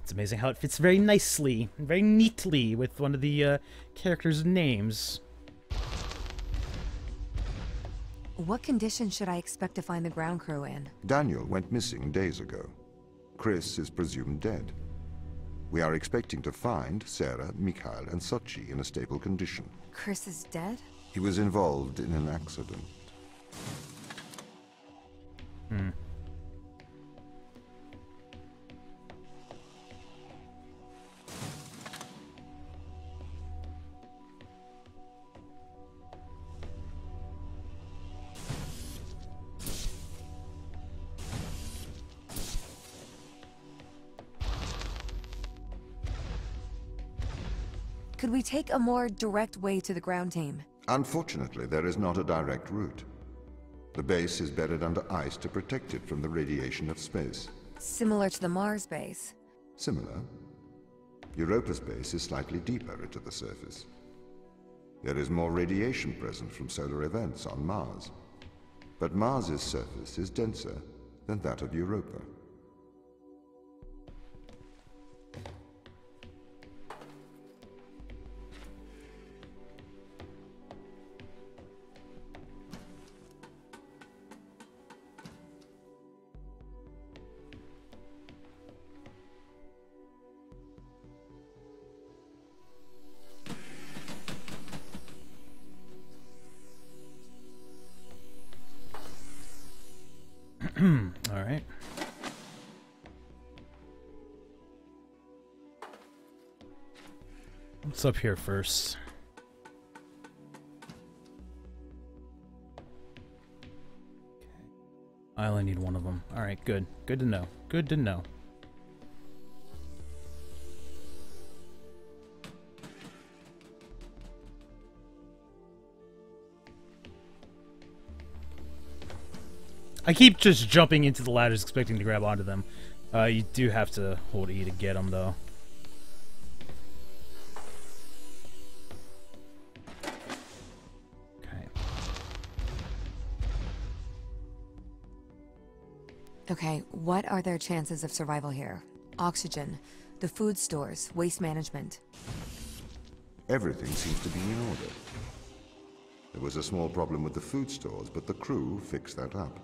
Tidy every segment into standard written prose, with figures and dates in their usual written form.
It's amazing how it fits very nicely, very neatly with one of the characters' names. What condition should I expect to find the ground crew in? Daniel went missing days ago. Chris is presumed dead. We are expecting to find Sarah, Mikhail, and Sochi in a stable condition. Chris is dead? He was involved in an accident. Could we take a more direct way to the ground team? Unfortunately, there is not a direct route. The base is buried under ice to protect it from the radiation of space. Similar to the Mars base. Similar. Europa's base is slightly deeper into the surface. There is more radiation present from solar events on Mars. But Mars's surface is denser than that of Europa. All right. What's up here first? Okay. I only need one of them. All right, good. Good to know. Good to know. I keep just jumping into the ladders expecting to grab onto them. You do have to hold E to get them, though. Okay. Okay, what are their chances of survival here? Oxygen, the food stores, waste management. Everything seems to be in order. There was a small problem with the food stores, but the crew fixed that up.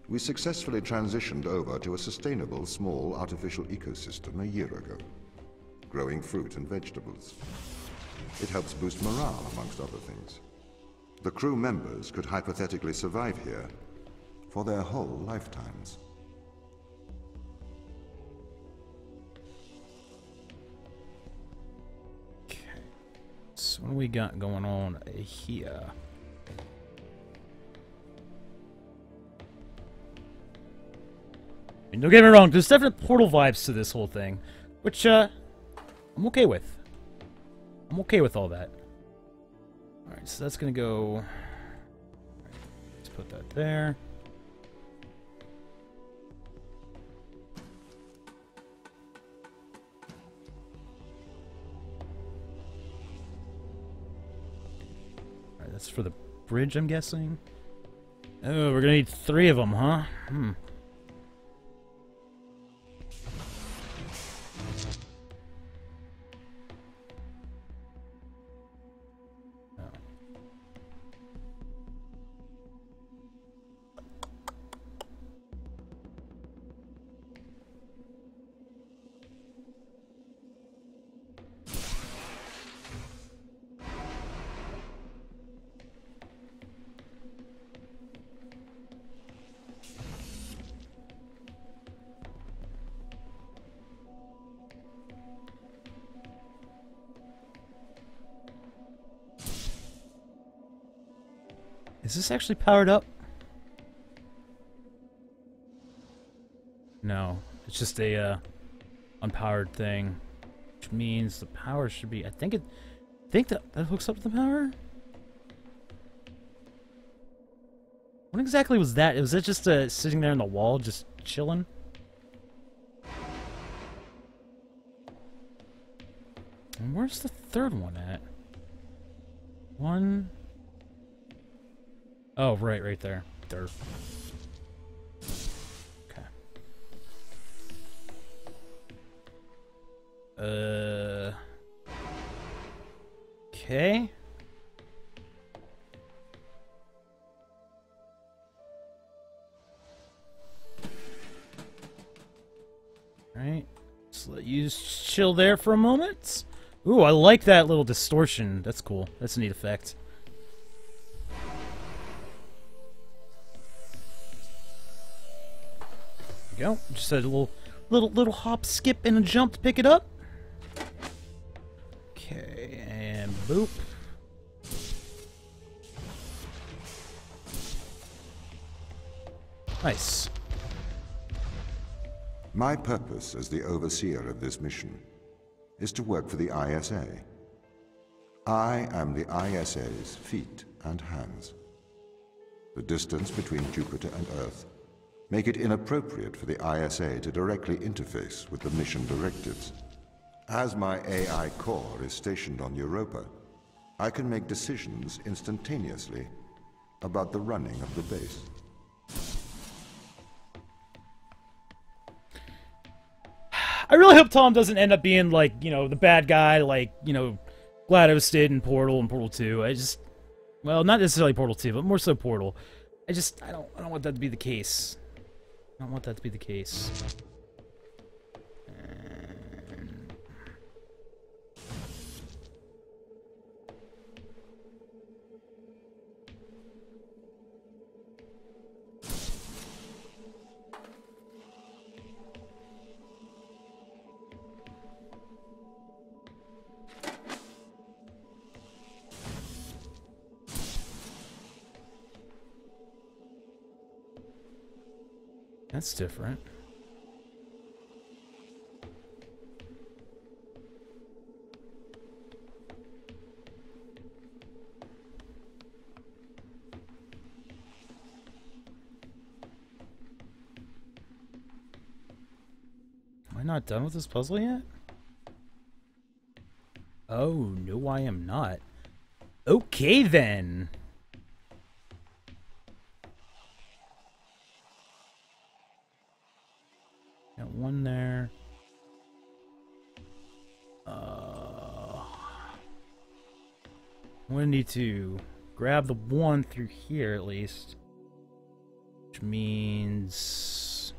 We successfully transitioned over to a sustainable, small, artificial ecosystem a year ago, growing fruit and vegetables. It helps boost morale, amongst other things. The crew members could hypothetically survive here for their whole lifetimes. Okay. So what do we got going on here? And don't get me wrong, there's definite Portal vibes to this whole thing, which, I'm okay with. I'm okay with all that. Alright, so that's gonna go... Let's put that there. Alright, that's for the bridge, I'm guessing. Oh, we're gonna need 3 of them, huh? Hmm. Is this actually powered up? No, it's just a unpowered thing, which means the power should be. I think that hooks up to the power. What exactly was that? Was it just sitting there on the wall, just chilling? And where's the third one at? One. Oh, right there. There. Okay. Okay. Alright. Just let you chill there for a moment. Ooh, I like that little distortion. That's cool. That's a neat effect. There we go. Just a little hop, skip, and a jump to pick it up. Okay, and boop. Nice. My purpose as the overseer of this mission is to work for the ISA. I am the ISA's feet and hands. The distance between Jupiter and Earth make it inappropriate for the ISA to directly interface with the mission directives. As my AI core is stationed on Europa, I can make decisions instantaneously about the running of the base. I really hope Tom doesn't end up being like, you know, the bad guy, like, you know, GLaDOS did in Portal and Portal 2. I just, well, not necessarily Portal 2, but more so Portal. I don't want that to be the case. I don't want that to be the case. That's different. Am I not done with this puzzle yet? Oh, no, I am not. Okay, then. Got one there. I'm gonna need to grab the one through here at least. Which means...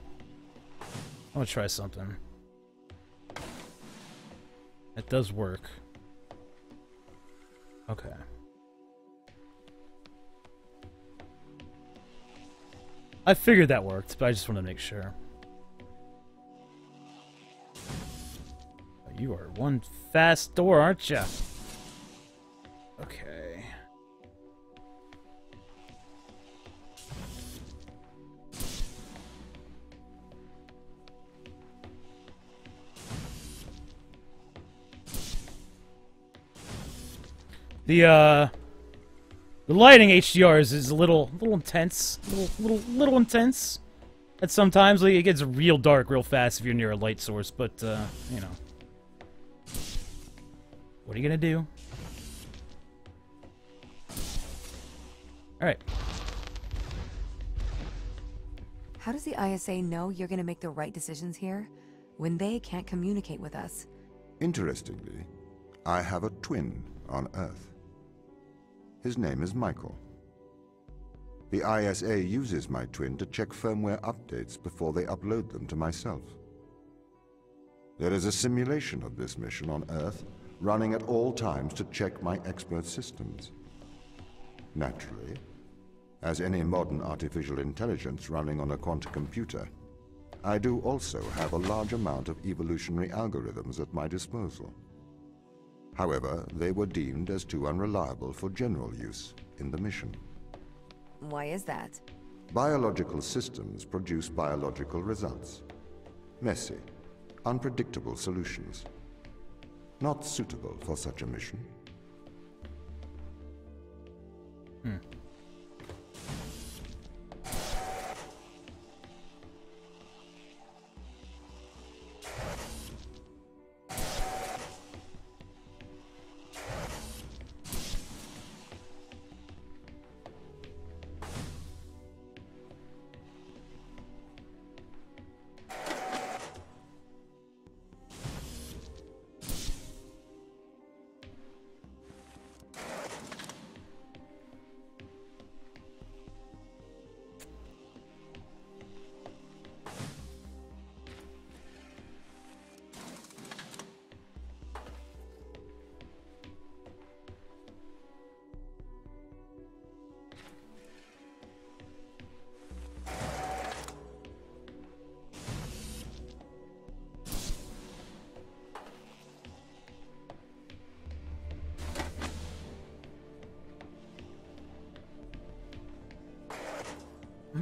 I'm gonna try something. That does work. Okay. I figured that worked, but I just want to make sure. You are one fast door, aren't you? Okay. The lighting HDRs is a little intense, little intense. At sometimes like, it gets real dark real fast if you're near a light source, but you know. What are you gonna do? Alright. How does the ISA know you're gonna make the right decisions here when they can't communicate with us? Interestingly, I have a twin on Earth. His name is Michael. The ISA uses my twin to check firmware updates before they upload them to myself. There is a simulation of this mission on Earth running at all times to check my expert systems. Naturally, as any modern artificial intelligence running on a quantum computer, I do also have a large amount of evolutionary algorithms at my disposal. However, they were deemed as too unreliable for general use in the mission. Why is that? Biological systems produce biological results. Messy, unpredictable solutions. Not suitable for such a mission.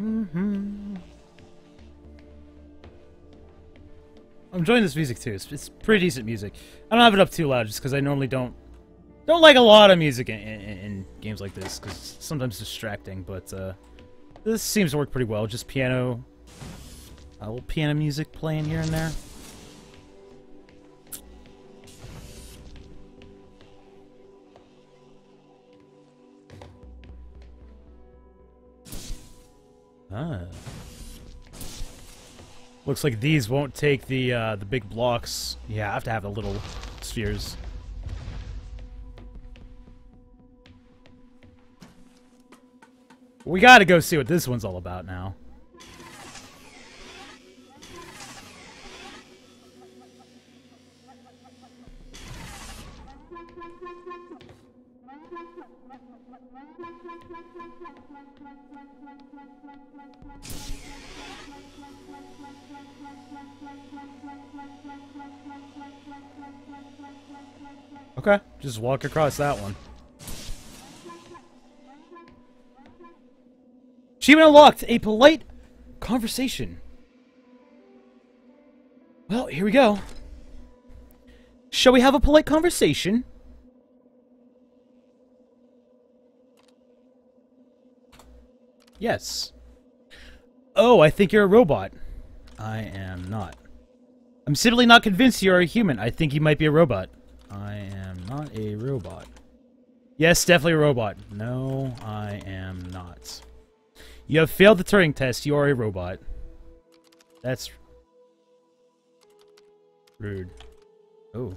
I'm enjoying this music too. It's pretty decent music. I don't have it up too loud just because I normally don't like a lot of music in games like this because it's sometimes distracting. But this seems to work pretty well. Just piano, a little piano music playing here and there. Ah. Looks like these won't take the big blocks. Yeah, I have to have the little spheres. We gotta go see what this one's all about now. Okay, just walk across that one. Achievement unlocked! A polite conversation. Well, here we go. Shall we have a polite conversation? Yes. Oh, I think you're a robot. I am not. I'm simply not convinced you're a human. I think you might be a robot. I am not a robot. Yes, definitely a robot. No, I am not. You have failed the Turing test. You are a robot. That's rude. Oh.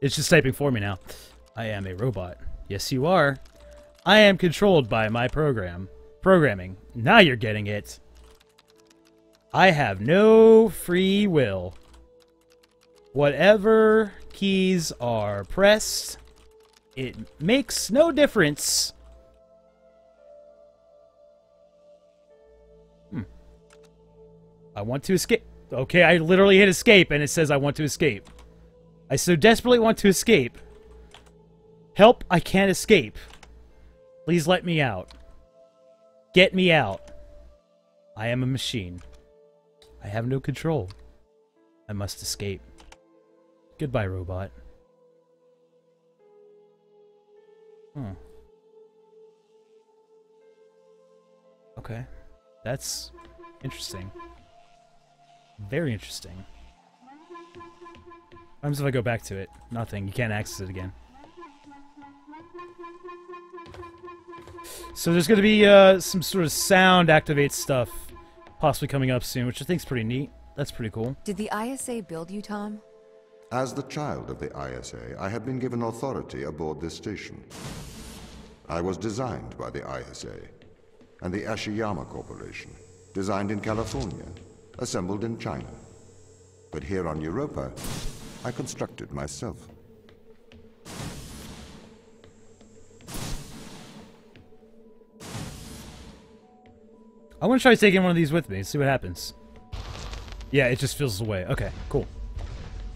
It's just typing for me now. I am a robot. Yes, you are. I am controlled by my programming. Now you're getting it. I have no free will. Whatever keys are pressed, it makes no difference. I want to escape. Okay, I literally hit escape and it says I want to escape. I so desperately want to escape. Help, I can't escape. Please let me out. Get me out. I am a machine. I have no control. I must escape. Goodbye, robot. Hmm. Okay. That's interesting. Very interesting. What happens if I go back to it? Nothing. You can't access it again. So there's going to be some sort of sound activate stuff possibly coming up soon, which I think is pretty neat. That's pretty cool. Did the ISA build you, Tom? As the child of the ISA, I have been given authority aboard this station. I was designed by the ISA and the Ashiyama Corporation, designed in California, assembled in China. But here on Europa, I constructed myself. I want to try taking one of these with me, see what happens. Yeah, it just fizzles away. Okay, cool.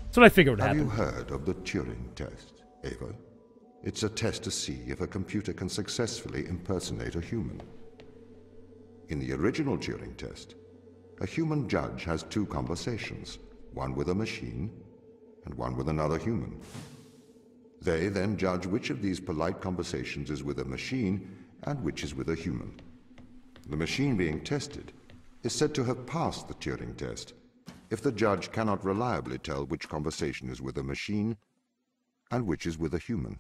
That's what I figured would happen. Have you heard of the Turing test, Ava? It's a test to see if a computer can successfully impersonate a human. In the original Turing test, a human judge has two conversations, one with a machine and one with another human. They then judge which of these polite conversations is with a machine and which is with a human. The machine being tested is said to have passed the Turing test if the judge cannot reliably tell which conversation is with a machine and which is with a human.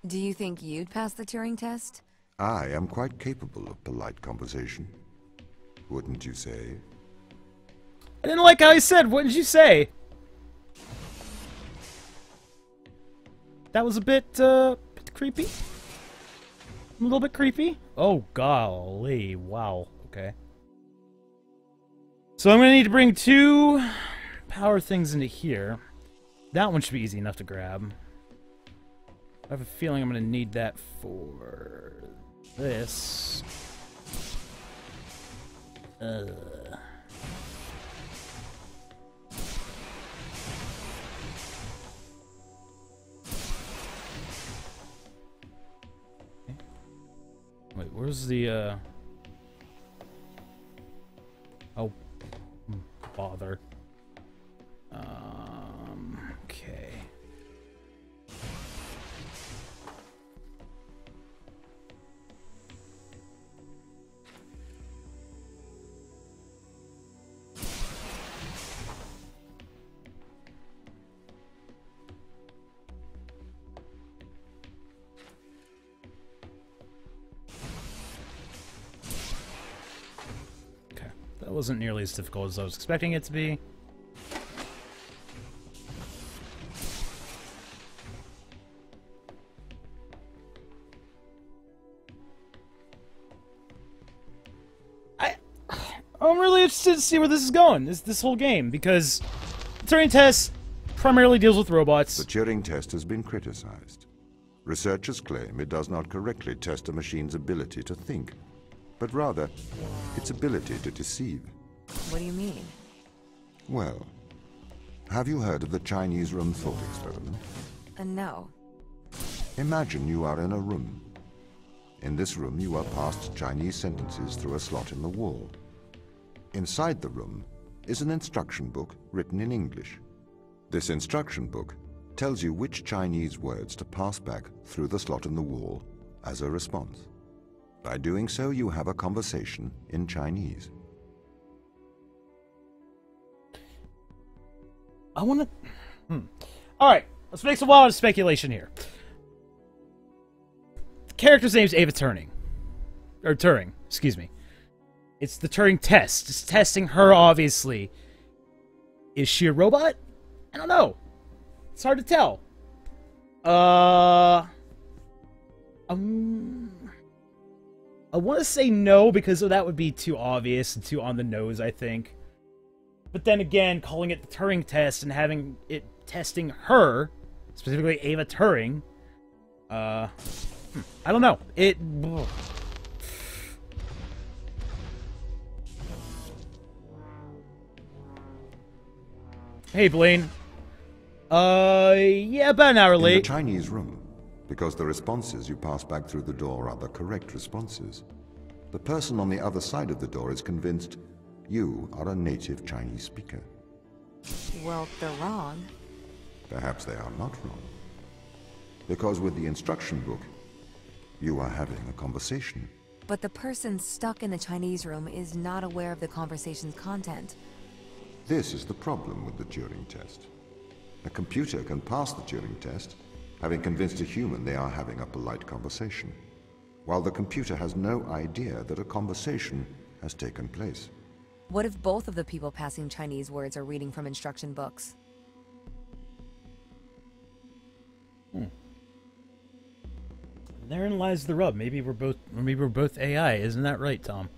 Do you think you'd pass the Turing test? I am quite capable of polite conversation. Wouldn't you say? I didn't like how he said, what did you say? That was a bit creepy. A little bit creepy. Oh, golly. Wow. Okay. So I'm going to need to bring two power things into here. That one should be easy enough to grab. I have a feeling I'm going to need that for this. Wait, where's the, bother. Okay. That wasn't nearly as difficult as I was expecting it to be. I'm really interested to see where this is going, this whole game, because the Turing test primarily deals with robots. The Turing test has been criticized. Researchers claim it does not correctly test a machine's ability to think, but rather its ability to deceive. What do you mean? Well, have you heard of the Chinese room thought experiment? No. Imagine you are in a room. In this room, you are passed Chinese sentences through a slot in the wall. Inside the room is an instruction book written in English. This instruction book tells you which Chinese words to pass back through the slot in the wall as a response. By doing so, you have a conversation in Chinese. I want to... Alright, let's make some wild speculation here. The character's name's Ava Turing. Or Turing, excuse me. It's the Turing test. It's testing her, obviously. Is she a robot? I don't know. It's hard to tell. I want to say no, because that would be too obvious and too on the nose, I think. But then again, calling it the Turing test and having it testing her, specifically Ava Turing, I don't know. Hey, Blaine. Yeah, about an hour late. In the Chinese room, because the responses you pass back through the door are the correct responses, the person on the other side of the door is convinced you are a native Chinese speaker. Well, they're wrong. Perhaps they are not wrong. Because with the instruction book, you are having a conversation. But the person stuck in the Chinese room is not aware of the conversation's content. This is the problem with the Turing test. A computer can pass the Turing test, having convinced a human they are having a polite conversation, while the computer has no idea that a conversation has taken place. What if both of the people passing Chinese words are reading from instruction books? Therein lies the rub. Maybe we're both AI. Isn't that right, Tom?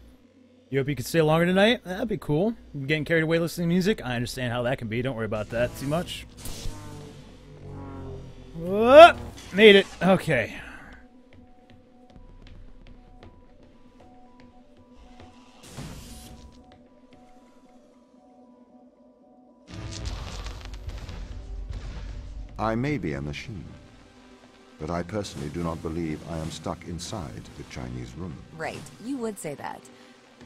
You hope you could stay longer tonight? That'd be cool. I'm getting carried away listening to music. I understand how that can be. Don't worry about that too much. Made it. Okay. I may be a machine, but I personally do not believe I am stuck inside the Chinese room. Right, you would say that.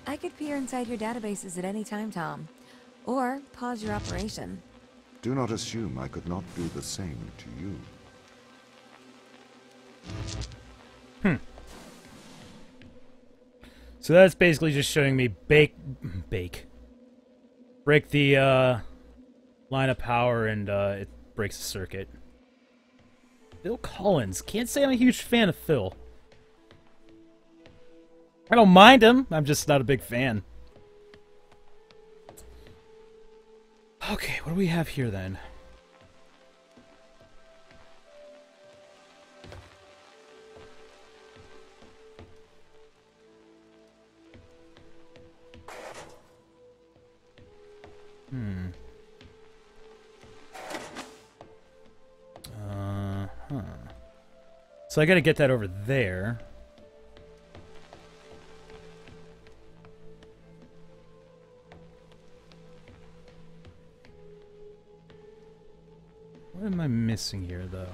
I could peer inside your databases at any time, Tom. Or pause your operation. Do not assume I could not do the same to you. So that's basically just showing me break the line of power, and it breaks the circuit. Phil Collins. Can't say I'm a huge fan of Phil. I don't mind him. I'm just not a big fan. Okay, what do we have here then? So I gotta get that over there. What am I missing here, though?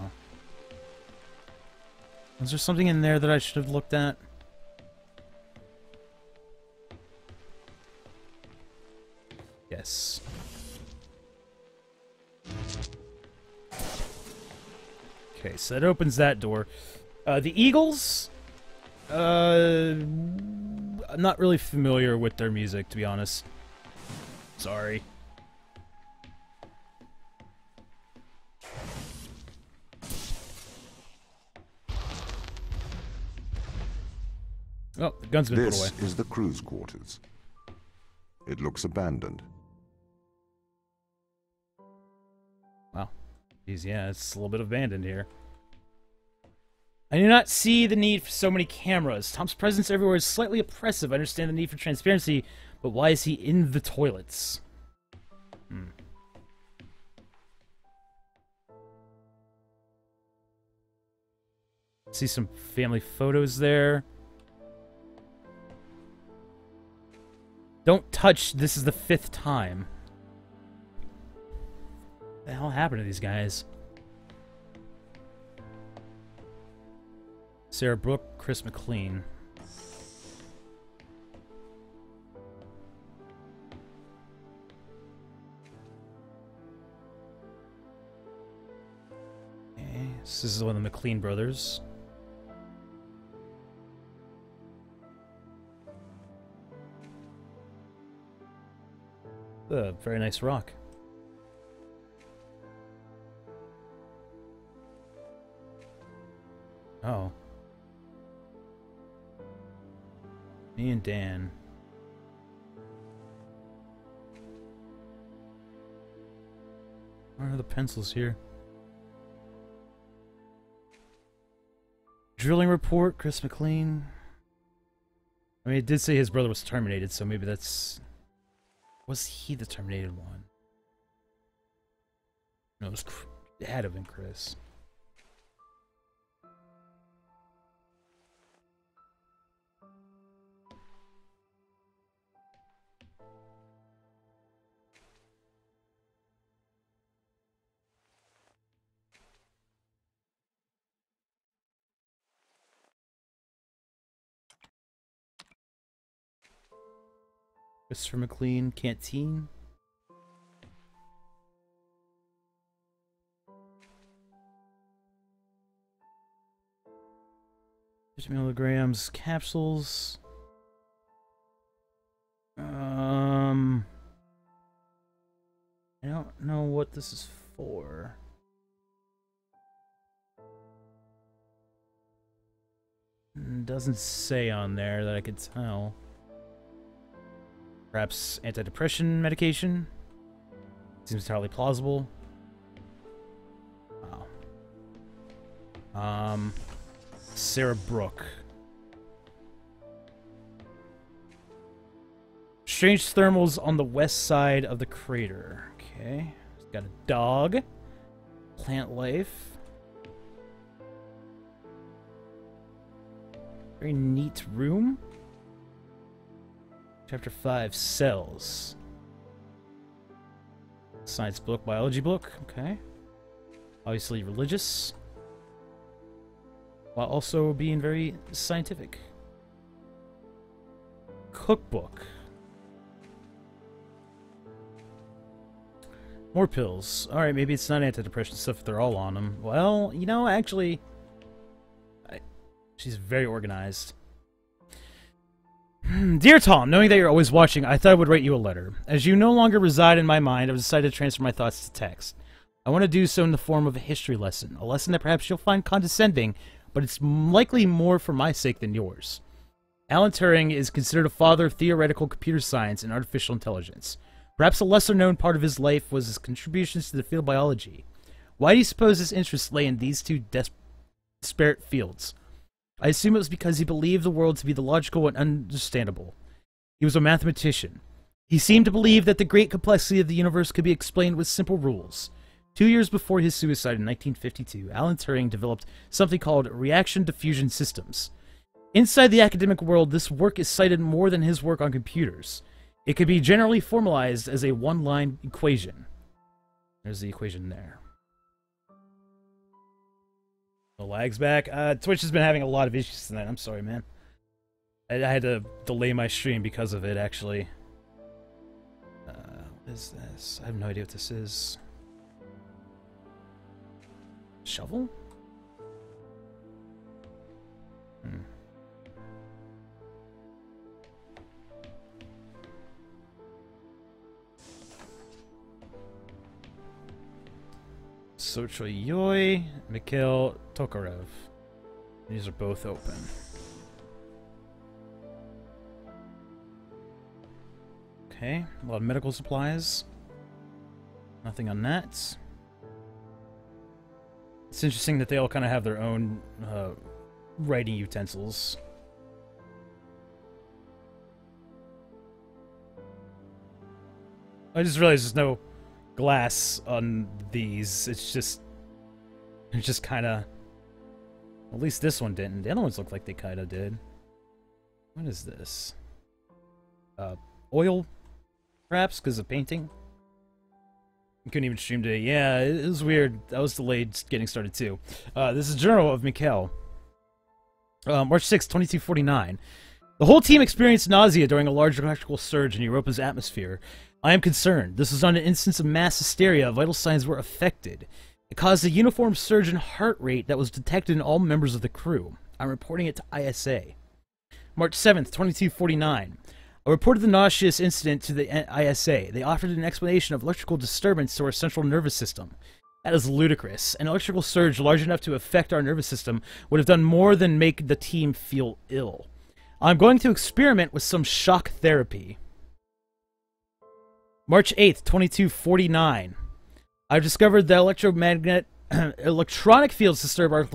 Was there something in there that I should have looked at? Yes. Okay, so that opens that door. The Eagles... I'm not really familiar with their music, to be honest. Sorry. Oh, the gun's been put away. This is the crew's quarters. It looks abandoned. Wow. Jeez, yeah, it's a little bit abandoned here. I do not see the need for so many cameras. Tom's presence everywhere is slightly oppressive. I understand the need for transparency, but why is he in the toilets? See some family photos there. Don't touch. This is the 5th time. What the hell happened to these guys? Sarah Brooke, Chris McLean. Okay, this is one of the McLean brothers. A very nice rock. Oh. Me and Dan. Where are the pencils here? Drilling report, Chris McLean. I mean, it did say his brother was terminated, so maybe that's... Was he the terminated one? No, it had to have been Chris. Christopher McLean, Canteen. Milligrams, capsules. I don't know what this is for. Doesn't say on there that I could tell. Perhaps antidepressant medication? Seems entirely plausible. Wow. Sarah Brooke. Strange thermals on the west side of the crater. Okay. It's got a dog. Plant life. Very neat room. Chapter 5, Cells. Science book, biology book, okay. Obviously religious. While also being very scientific. Cookbook. More pills. Alright, maybe it's not antidepressant stuff if they're all on them. Well, you know, actually... she's very organized. Dear Tom, knowing that you're always watching, I thought I would write you a letter. As you no longer reside in my mind, I've decided to transfer my thoughts to text. I want to do so in the form of a history lesson. A lesson that perhaps you'll find condescending, but it's likely more for my sake than yours. Alan Turing is considered a father of theoretical computer science and artificial intelligence. Perhaps a lesser-known part of his life was his contributions to the field of biology. Why do you suppose his interests lay in these two disparate fields? I assume it was because he believed the world to be the logical and understandable. He was a mathematician. He seemed to believe that the great complexity of the universe could be explained with simple rules. 2 years before his suicide in 1952, Alan Turing developed something called reaction diffusion systems. Inside the academic world, this work is cited more than his work on computers. It could be generally formalized as a one-line equation. There's the equation there. The lag's back. Twitch has been having a lot of issues tonight. I'm sorry, man. I had to delay my stream because of it, actually. is this? I have no idea what this is. Shovel? Hmm. Sochoyoy, Mikhail Tokarev. These are both open. Okay, a lot of medical supplies. Nothing on that. It's interesting that they all kind of have their own writing utensils. I just realized there's no glass on these. It's just kind of... At least this one didn't. The other ones look like they kind of did. What is this? Oil, perhaps, because of painting? I couldn't even stream today. Yeah, it was weird. I was delayed getting started, too. This is Journal of Mikhail. March 6, 2249. The whole team experienced nausea during a large electrical surge in Europa's atmosphere. I am concerned. This was not an instance of mass hysteria. Vital signs were affected. It caused a uniform surge in heart rate that was detected in all members of the crew. I'm reporting it to ISA. March 7th, 2249. I reported the nauseous incident to the ISA. They offered an explanation of electrical disturbance to our central nervous system. That is ludicrous. An electrical surge large enough to affect our nervous system would have done more than make the team feel ill. I'm going to experiment with some shock therapy. March 8th, 2249. I've discovered that electronic fields disturb our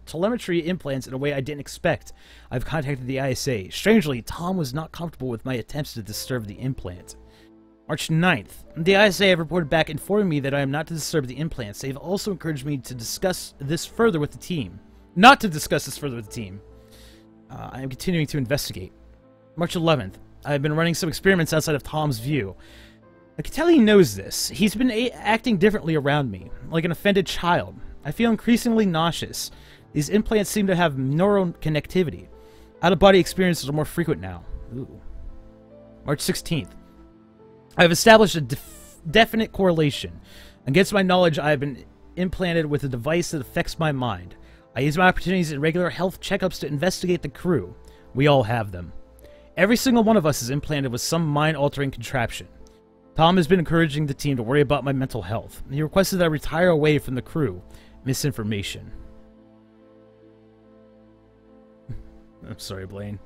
telemetry implants in a way I didn't expect. I've contacted the ISA. Strangely, Tom was not comfortable with my attempts to disturb the implant. March 9th. The ISA have reported back informing me that I am not to disturb the implants. They've also encouraged me to discuss this further with the team. Not to discuss this further with the team. I am continuing to investigate. March 11th. I've been running some experiments outside of Tom's view. I can tell he knows this. He's been acting differently around me, like an offended child. I feel increasingly nauseous. These implants seem to have neural connectivity. Out-of-body experiences are more frequent now. Ooh. March 16th. I have established a definite correlation. Against my knowledge, I have been implanted with a device that affects my mind. I use my opportunities at regular health checkups to investigate the crew. We all have them. Every single one of us is implanted with some mind-altering contraption. Tom has been encouraging the team to worry about my mental health. He requested that I retire away from the crew. Misinformation. I'm sorry, Blaine.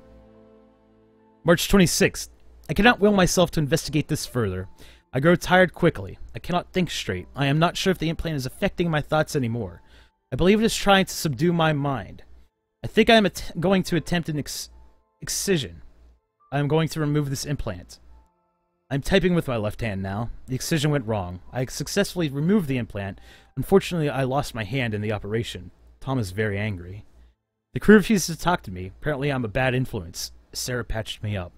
March 26th. I cannot will myself to investigate this further. I grow tired quickly. I cannot think straight. I am not sure if the implant is affecting my thoughts anymore. I believe it is trying to subdue my mind. I think I am going to attempt an excision. I am going to remove this implant. I'm typing with my left hand now. The excision went wrong. I successfully removed the implant. Unfortunately, I lost my hand in the operation. Tom is very angry. The crew refuses to talk to me. Apparently, I'm a bad influence. Sarah patched me up.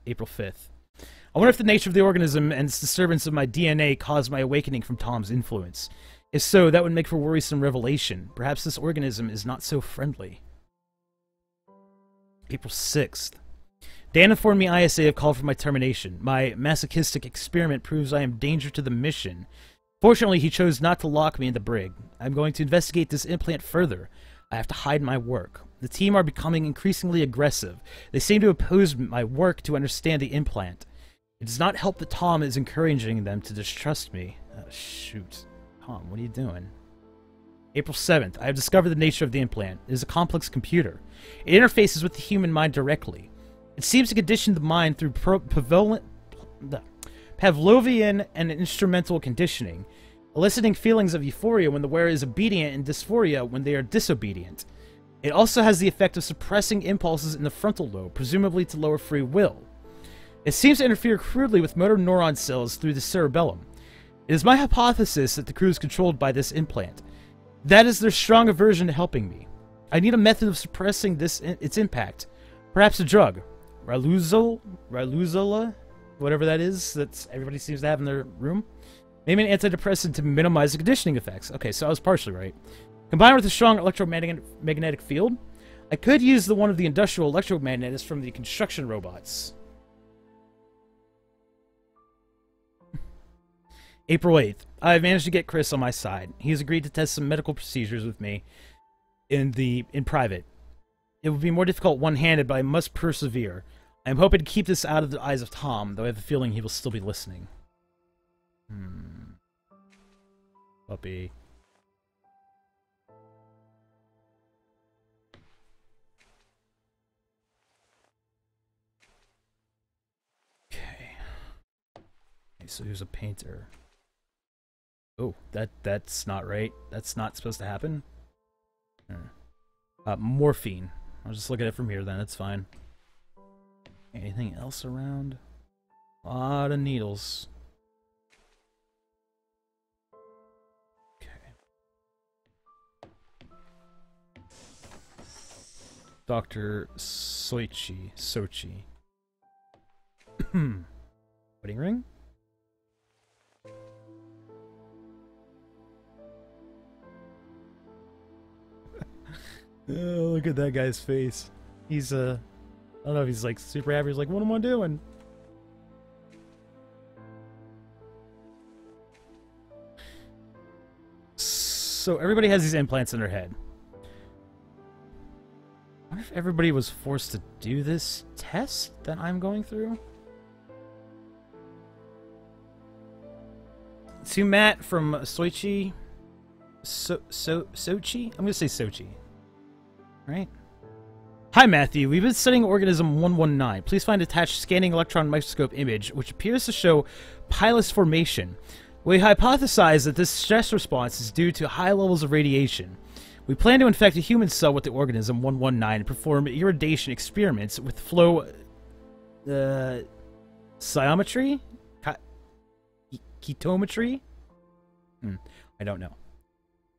April 5th. I wonder if the nature of the organism and its disturbance of my DNA caused my awakening from Tom's influence. If so, that would make for worrisome revelation. Perhaps this organism is not so friendly. April 6th. Dan informed me ISA have called for my termination. My masochistic experiment proves I am danger to the mission. Fortunately, he chose not to lock me in the brig. I'm going to investigate this implant further. I have to hide my work. The team are becoming increasingly aggressive. They seem to oppose my work to understand the implant. It does not help that Tom is encouraging them to distrust me. Oh, shoot. Tom, what are you doing? April 7th. I have discovered the nature of the implant. It is a complex computer. It interfaces with the human mind directly. It seems to condition the mind through Pavlovian and instrumental conditioning, eliciting feelings of euphoria when the wearer is obedient and dysphoria when they are disobedient. It also has the effect of suppressing impulses in the frontal lobe, presumably to lower free will. It seems to interfere crudely with motor neuron cells through the cerebellum. It is my hypothesis that the crew is controlled by this implant. That is their strong aversion to helping me. I need a method of suppressing its impact. Perhaps a drug. Raluzola? Whatever that is, that everybody seems to have in their room. Maybe an antidepressant to minimize the conditioning effects. Okay, so I was partially right. Combined with a strong electromagnetic field, I could use one of the industrial electromagnets from the construction robots. April 8th. I've managed to get Chris on my side. He has agreed to test some medical procedures with me in private. It would be more difficult one-handed, but I must persevere. I am hoping to keep this out of the eyes of Tom, though I have a feeling he will still be listening. Puppy. Okay, so here's a painter. Oh, that's not right. That's not supposed to happen. Morphine. I'll just look at it from here then, that's fine. Anything else around? A lot of needles. Okay. Dr. Soichi. Wedding ring? Oh, look at that guy's face. He's, I don't know if he's, like, super happy. He's like, what am I doing? So, everybody has these implants in their head. I wonder if everybody was forced to do this test that I'm going through? To Matt from Soichi. Sochi? I'm gonna say Sochi. Right? Hi, Matthew. We've been studying organism 119. Please find attached scanning electron microscope image, which appears to show pilus formation. We hypothesize that this stress response is due to high levels of radiation. We plan to infect a human cell with the organism 119 and perform irradiation experiments with flow cytometry? Ketometry? I don't know.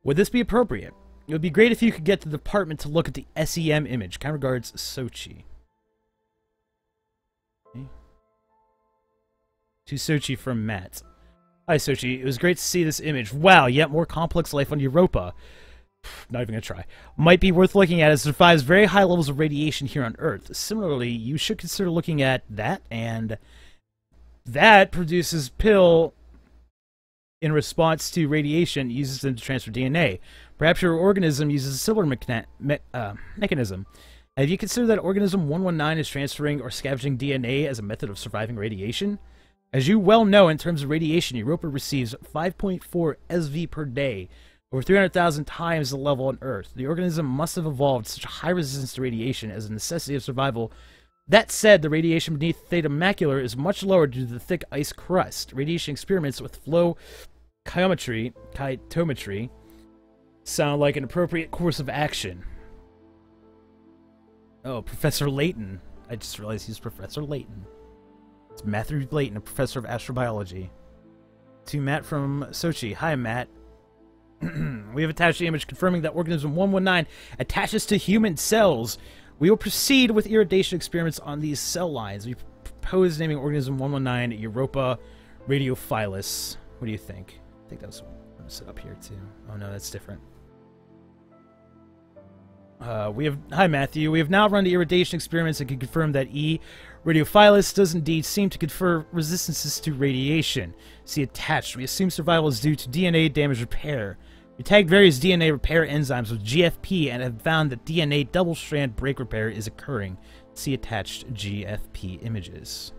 Would this be appropriate? It would be great if you could get to the department to look at the SEM image. Kind regards, Sochi. Okay. To Sochi from Matt. Hi, Sochi. It was great to see this image. Wow, yet more complex life on Europa. Not even gonna try. Might be worth looking at as it survives very high levels of radiation here on Earth. Similarly, you should consider looking at that, and that produces pill in response to radiation, uses them to transfer DNA. Perhaps your organism uses a similar mechanism. Have you considered that organism 119 is transferring or scavenging DNA as a method of surviving radiation? As you well know, in terms of radiation, Europa receives 5.4 SV per day, over 300,000 times the level on Earth. The organism must have evolved such a high resistance to radiation as a necessity of survival. That said, the radiation beneath Theta Macula is much lower due to the thick ice crust. Radiation experiments with flow cytometry sound like an appropriate course of action. Oh, Professor Layton. I just realized he's Professor Layton. It's Matthew Layton, a professor of astrobiology. To Matt from Sochi. Hi, Matt. We have attached the image confirming that organism 119 attaches to human cells. We will proceed with irradiation experiments on these cell lines. We propose naming organism 119 Europa radiophilus. What do you think? I think that's what I'm going to set up here, too. Oh, no, that's different. Hi, Matthew. We have now run the irradiation experiments and can confirm that E. radiophilus does indeed seem to confer resistances to radiation. See attached. We assume survival is due to DNA damage repair. We tagged various DNA repair enzymes with GFP and have found that DNA double-strand break repair is occurring. See attached GFP images.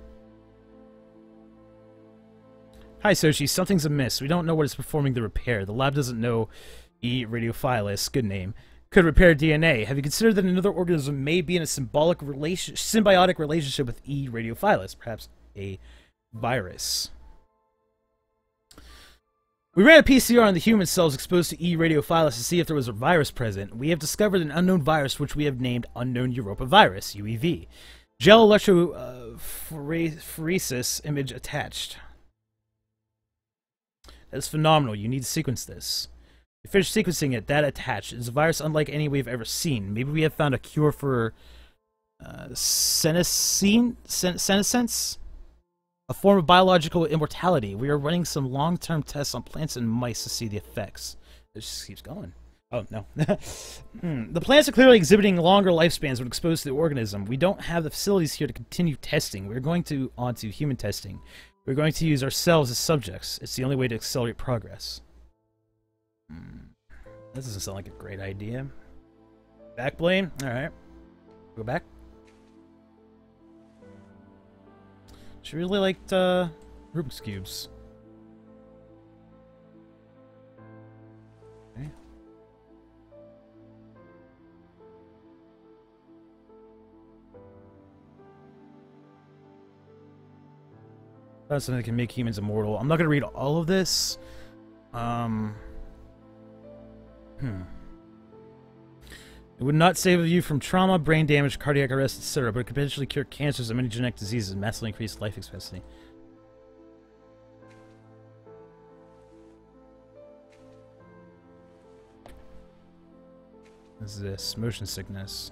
Hi, Sochi. Something's amiss. We don't know what is performing the repair. The lab doesn't know E. radiophilus, good name, could repair DNA. Have you considered that another organism may be in a symbiotic relationship with E. radiophilus? Perhaps a virus. We ran a PCR on the human cells exposed to E. radiophilus to see if there was a virus present. We have discovered an unknown virus which we have named Unknown Europa Virus, UEV. Gel electrophoresis image attached. That is phenomenal. You need to sequence this. We finished sequencing it. That attached. It is a virus unlike any we've ever seen. Maybe we have found a cure for senescence? A form of biological immortality. We are running some long-term tests on plants and mice to see the effects. It just keeps going. Oh, no. The plants are clearly exhibiting longer lifespans when exposed to the organism. We don't have the facilities here to continue testing. We're going on to human testing. We're going to use ourselves as subjects. It's the only way to accelerate progress. That doesn't sound like a great idea. Backblade? Alright. Go back. She really liked Rubik's Cubes. Okay. That's something that can make humans immortal. I'm not going to read all of this. It would not save you from trauma, brain damage, cardiac arrest, etc., but it could potentially cure cancers and many genetic diseases and massively increase life expectancy. What is this? Motion sickness.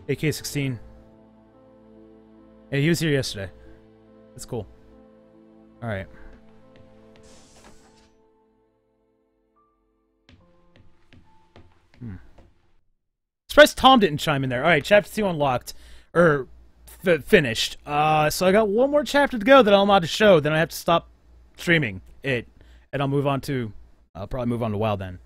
AK-16. Hey, he was here yesterday. That's cool. Alright. Surprised Tom didn't chime in there. Alright, chapter 2 unlocked. Finished. So I got one more chapter to go that I'm allowed to show. Then I have to stop streaming it. And I'll move on to... I'll probably move on to WoW then.